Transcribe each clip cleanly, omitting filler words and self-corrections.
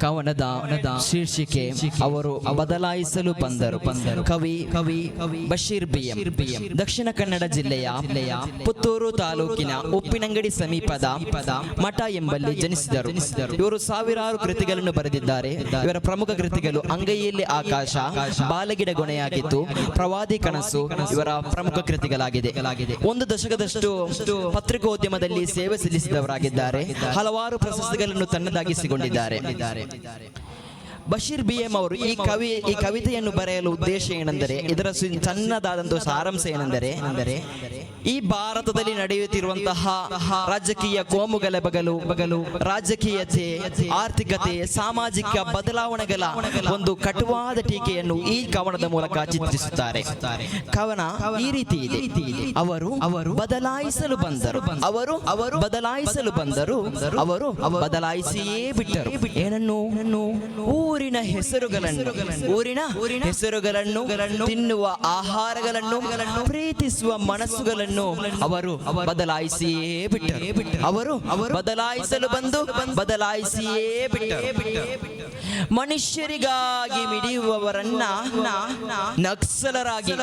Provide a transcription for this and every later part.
ಕವನದ ಶೀರ್ಷಿಕೆ ಅವರು ಬದಲಾಯಿಸಲು ಬಂದರು. ಕವಿ ಬಶೀರ್ ಬಿಎಂ. ದಕ್ಷಿಣ ಕನ್ನಡ ಜಿಲ್ಲೆಯ ಪುತ್ತೂರು ತಾಲೂಕಿನ ಉಪ್ಪಿನಂಗಡಿ ಸಮೀಪದ ಮಠ ಎಂಬಲ್ಲಿ ಜನಿಸಿದರು. ಇವರು ಸಾವಿರಾರು ಕೃತಿಗಳನ್ನು ಬರೆದಿದ್ದಾರೆ. ಇವರ ಪ್ರಮುಖ ಕೃತಿಗಳು ಅಂಗೈಯಲ್ಲಿ ಆಕಾಶ, ಬಾಲಗಿಡ ಗೊನೆಯಾಗಿತ್ತು, ಪ್ರವಾದಿ ಕನಸು ಇವರ ಪ್ರಮುಖ ಕೃತಿಗಳಾಗಿದೆ. ಒಂದು ದಶಕದಷ್ಟು ಪತ್ರಿಕೋದ್ಯಮದಲ್ಲಿ ಸೇವೆ ಸಲ್ಲಿಸಿದವರಾಗಿದ್ದಾರೆ. ಹಲವಾರು ಪ್ರಶಸ್ತಿಗಳನ್ನು ತನ್ನದಾಗಿಸಿಕೊಂಡಿದ್ದಾರೆ. ಬಶೀರ್ ಬಿಎಂ ಅವರು ಈ ಕವಿತೆಯನ್ನು ಬರೆಯಲು ಉದ್ದೇಶ ಏನೆಂದರೆ, ಇದರ ಸಣ್ಣದಾದಂತಹ ಸಾರಾಂಶ ಏನೆಂದರೆ, ಈ ಭಾರತದಲ್ಲಿ ನಡೆಯುತ್ತಿರುವಂತಹ ರಾಜಕೀಯ ಕೋಮುಗಲಭೆಗಳು, ರಾಜಕೀಯತೆ, ಆರ್ಥಿಕತೆ, ಸಾಮಾಜಿಕ ಬದಲಾವಣೆಗಳ ಒಂದು ಕಟುವಾದ ಟೀಕೆಯನ್ನು ಈ ಕವನದ ಮೂಲಕ ಚಿತ್ರಿಸುತ್ತಾರೆ. ಕವನ ಈ ರೀತಿ ಇದೆ. ಅವರು ಬದಲಾಯಿಸಲು ಬಂದರು, ಅವರು ಬದಲಾಯಿಸಲು ಬಂದರು, ಅವರು ಬದಲಾಯಿಸಿಯೇ ಬಿಟ್ಟರು. ಏನನ್ನು? ಊರಿನ ಹೆಸರುಗಳನ್ನು, ತಿನ್ನುವ ಆಹಾರಗಳನ್ನು, ಪ್ರೀತಿಸುವ ಮನಸ್ಸುಗಳನ್ನು ಅವರು ಬದಲಾಯಿಸಿಯೇ ಬಿಟ್ಟರು. ಅವರು ಬದಲಾಯಿಸಲು ಬಂದು ಬದಲಾಯಿಸಿಯೇ ಬಿಟ್ಟರು. ಮನುಷ್ಯರಿಗಾಗಿ ಮಿಡಿಯುವವರನ್ನ ನಕ್ಸಲರಾಗಿ,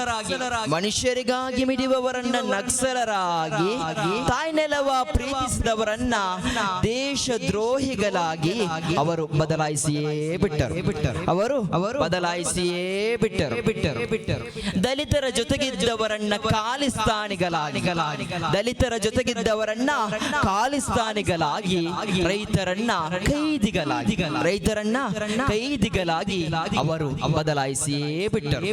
ಮನುಷ್ಯರಿಗಾಗಿ ಮಿಡಿಯುವವರನ್ನ ನಕ್ಸಲರಾಗಿ, ತಾಯ್ನೆಲವ ಪ್ರೀತಿಸಿದವರನ್ನ ದೇಶದ್ರೋಹಿಗಳಾಗಿ ಅವರು ಬದಲಾಯಿಸಿಯೇ ಬಿಟ್ಟರು. ಅವರು ಬದಲಾಯಿಸಿಯೇ ಬಿಟ್ಟರು. ದಲಿತರ ಜೊತೆಗಿದ್ದವರನ್ನ ಖಾಲಿಸ್ತಾನಿಗಳಾಗಿ, ದಲಿತರ ಜೊತೆಗಿದ್ದವರನ್ನ ಖಾಲಿಸ್ತಾನಿಗಳಾಗಿ, ರೈತರನ್ನ ಕೈದಿಗಳಾಗಿ ಅವರು ಬದಲಾಯಿಸಿಯೇ ಬಿಟ್ಟರು.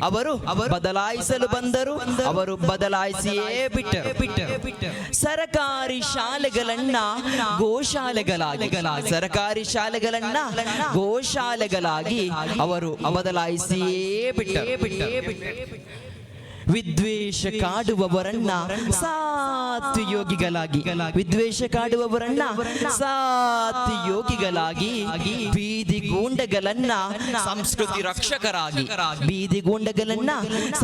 ಅವರು ಬದಲಾಯಿಸಲು ಬಂದರು, ಅವರು ಬದಲಾಯಿಸಿಯೇ ಬಿಟ್ಟರು. ಸರಕಾರಿ ಶಾಲೆಗಳನ್ನ ಗೋಶಾಲೆಗಳಾಗಿ, ಸರಕಾರಿ ಶಾಲೆಗಳನ್ನ ಗೋಶಾಲೆಗಳಾಗಿ ಅವರು ಬದಲಾಯಿಸಿಯೇ ಬಿಟ್ಟರು. ವಿದ್ವೇಷ ಕಾಡುವವರನ್ನ ಸಾತ್ವಿಯೋಗಿಗಳಾಗಿ, ವಿದ್ವೇಷ ಕಾಡುವವರನ್ನ ಸಾತ್ವಿಯೋಗಿಗಳಾಗಿ, ಬೀದಿ ಗೂಂಡಗಳನ್ನ ಸಂಸ್ಕೃತಿ ರಕ್ಷಕರಾಗಿ, ಬೀದಿ ಗೂಂಡಗಳನ್ನ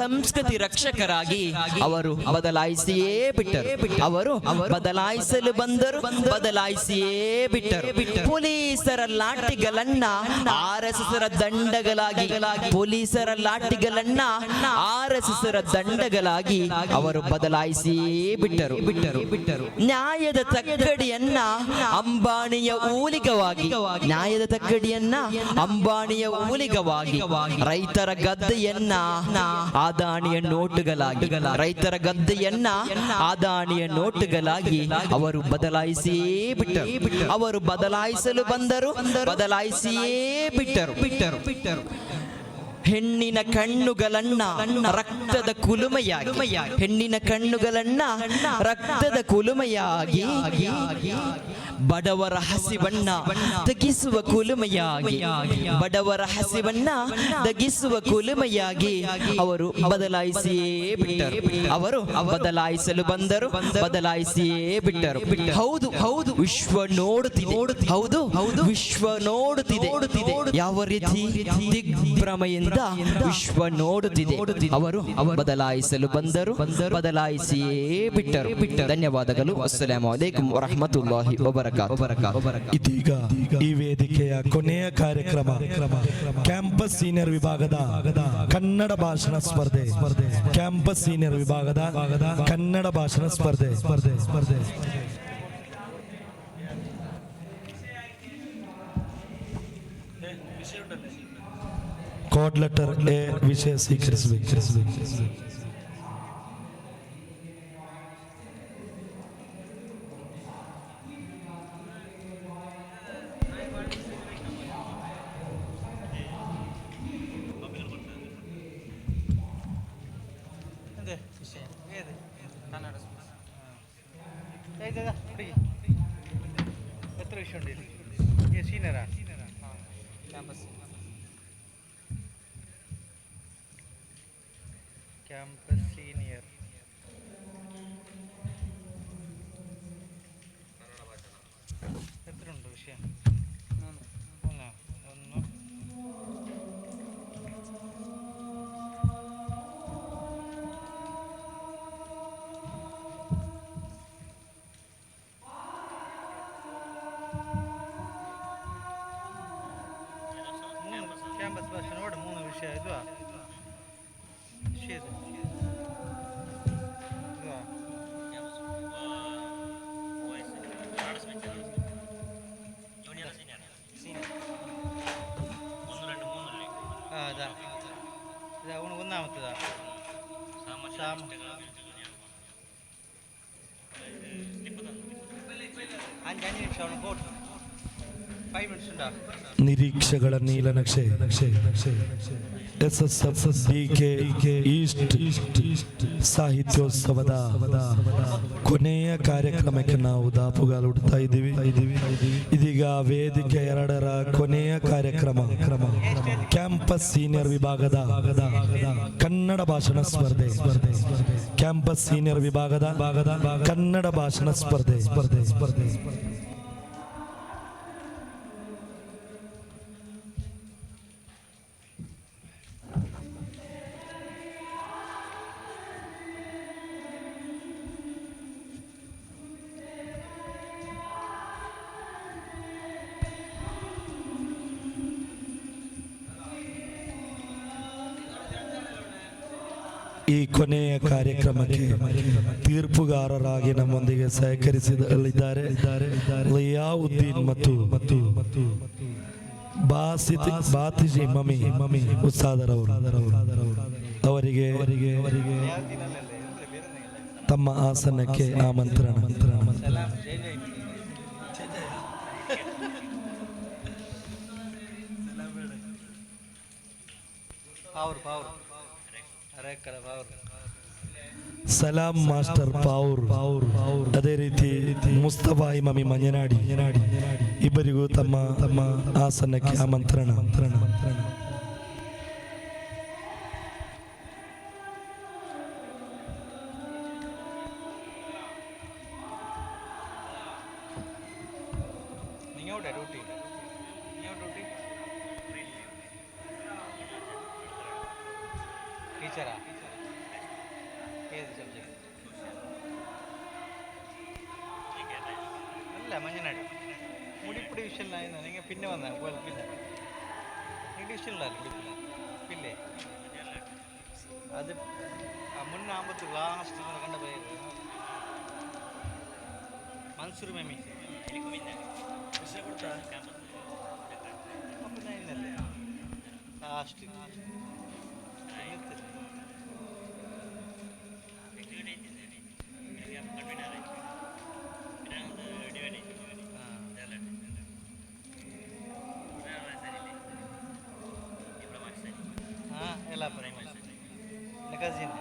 ಸಂಸ್ಕೃತಿ ರಕ್ಷಕರಾಗಿ ಅವರು ಬದಲಾಯಿಸಿಯೇ ಬಿಟ್ಟರು. ಅವರು ಬದಲಾಯಿಸಲು ಬಂದರು, ಬದಲಾಯಿಸಿಯೇ ಬಿಟ್ಟರು. ಪೊಲೀಸರ ಲಾಠಿಗಳನ್ನ ಆರ್ಎಸ್ಎಸ್ರ ದಂಡಗಳಾಗಿ, ಪೊಲೀಸರ ಲಾಠಿಗಳನ್ನ ಆರ್ಎಸ್ಎಸ್ರ ದಂಡಗಳಾಗಿ ಅವರು ಬದಲಾಯಿಸಿಯೇ ಬಿಟ್ಟರು. ನ್ಯಾಯದ ತಕ್ಕಡಿಯನ್ನ ಅಂಬಾಣಿಯ ಊಲಿಗವಾಗಿ, ನ್ಯಾಯದ ತಕ್ಕಡಿಯನ್ನ ಅಂಬಾಣಿಯ ಊಲಿಗವಾಗಿ, ರೈತರ ಗದ್ದೆಯನ್ನ ಆದಾನಿಯ ನೋಟುಗಳಾಗಿ, ರೈತರ ಗದ್ದೆಯನ್ನ ಆದಾನಿಯ ನೋಟುಗಳಾಗಿ ಅವರು ಬದಲಾಯಿಸಿಯೇ ಬಿಟ್ಟರು. ಅವರು ಬದಲಾಯಿಸಲು ಬಂದರು, ಬದಲಾಯಿಸಿಯೇ ಬಿಟ್ಟರು. ಹೆಣ್ಣಿನ ಕಣ್ಣುಗಳನ್ನ ರಕ್ತದ ಕುಲುಮೆಯಾಗಿ, ಹೆಣ್ಣಿನ ಕಣ್ಣುಗಳನ್ನ ರಕ್ತದ ಕುಲುಮೆಯಾಗಿ, ಬಡವರ ಹಸಿವನ್ನ ತಗ್ಗಿಸುವ ಕುಲುಮೆಯಾಗಿ, ಬಡವರ ಹಸಿವನ್ನ ತಗ್ಗಿಸುವ ಕುಲುಮೆಯಾಗಿ ಅವರು ಬದಲಾಯಿಸಿಯೇ ಬಿಟ್ಟರು. ಅವರು ಬದಲಾಯಿಸಲು ಬಂದರು, ಬದಲಾಯಿಸಿಯೇ ಬಿಟ್ಟರು. ಹೌದು ವಿಶ್ವ ನೋಡುತ್ತಿದೆ, ಹೌದು ವಿಶ್ವ ನೋಡುತ್ತಿದೆ. ಯಾವ ರೀತಿ ದಿಗ್ಭ್ರಮೆಯಿಂದ ವಿಶ್ವ ನೋಡುತ್ತಿದೆ. ಅವರು ಬದಲಾಯಿಸಲು ಬಂದರು, ಬದಲಾಯಿಸಿಯೇ ಬಿಟ್ಟರು. ಧನ್ಯವಾದಗಳು. ಅಸ್ಸಲಾಮು ಅಲೈಕುಂ ವರಹಮತುಲ್ಲಾಹಿ ವಬರಕಾತುಹು. ಇದೀಗ ಈ ವೇದಿಕೆಯ ಕೊನೆಯ ಕಾರ್ಯಕ್ರಮ ಕ್ಯಾಂಪಸ್ ಸೀನಿಯರ್ ವಿಭಾಗದ ಕನ್ನಡ ಭಾಷಣ ಸ್ಪರ್ಧೆ, ಕ್ಯಾಂಪಸ್ ಸೀನಿಯರ್ ವಿಭಾಗದ ಕನ್ನಡ ಭಾಷಣ ಸ್ಪರ್ಧೆ. ಕೋಡ್ ಲೆಟರ್ ಎ ವಿಷಯ ಸ್ವೀಕರಿಸಬೇಕು. ಎത്ര ವಿಷಯ ಉಂಟು ಸೀನಿಯರಾ ಕ್ಯಾಂಪಸ್ ಕ್ಯಾಂಪಸ್ ಸೀನಿಯರ್ ಎത്ര ಉಂಟು ವಿಷಯ ಅಲ್ಲ ಒಂದು ಇದು ಶೇದು അതാ ഇത് ഒന്നാമത്തതാ അഞ്ച് നിമിഷം പോട്ട് 5 minutes ഉണ്ടാ ನಿರೀಕ್ಷೆಗಳ ನೀಲನಕ್ಷೆ SSFDK ಈಸ್ಟ್ ಸಾಹಿತ್ಯೋತ್ಸವದ ಕೊನೆಯ ಕಾರ್ಯಕ್ರಮಕ್ಕೆ ನಾವು ದಾಪುಗಾಲಿಡ್ತಾ ಇದ್ದೀವಿ. ಇದೀಗ ವೇದಿಕೆ 2ರ ಕೊನೆಯ ಕಾರ್ಯಕ್ರಮ ಕ್ಯಾಂಪಸ್ ಸೀನಿಯರ್ ವಿಭಾಗದ ಕನ್ನಡ ಭಾಷಣ ಸ್ಪರ್ಧೆ. ಕ್ಯಾಂಪಸ್ ಸೀನಿಯರ್ ವಿಭಾಗದ ಕನ್ನಡ ಭಾಷಣ ಸ್ಪರ್ಧೆ. ಈ ಕೊನೆಯ ಕಾರ್ಯಕ್ರಮಕ್ಕೆ ತೀರ್ಪುಗಾರರಾಗಿ ನಮ್ಮೊಂದಿಗೆ ಸಹಕರಿಸಲಿದ್ದಾರೆ ಲಿಯಾವುದ್ದೀನ್ ಮತ್ತು ಬಾತಿಜಿ ಮಮ್ಮಿ ಉಸ್ತಾದರವರು. ಅವರಿಗೆ ತಮ್ಮ ಆಸನಕ್ಕೆ ಆಮಂತ್ರಣ. ಸಲಾಂ ಮಾಸ್ಟರ್ ಪಾವೂರ್, ಅದೇ ರೀತಿ ಮುಸ್ತಫಾ ಇಮಾಮಿ ಮಂಜನಾಡಿ ಇಬ್ಬರಿಗೂ ತಮ್ಮ ಆಸನಕ್ಕೆ ಆಮಂತ್ರಣ. ടീച്ചറാ ഏത് സബ്ജക്ട് അല്ല മഞ്ഞനാടി മുടിപ്പൊടി വിഷയമില്ലായിരുന്നു നിങ്ങൾ പിന്നെ വന്നാൽ പിന്നെ നിങ്ങൾ വിഷയമില്ലല്ലോ പിന്നെ അത് മുന്നാമ്പത്ത് ലാസ്റ്റ് കണ്ട പോയത് മൻസൂർ മെമ്മി അപ്പം ഇന്നല്ലേ ലാസ്റ്റ് ಎಲ್ಲ ಕಸಿನ್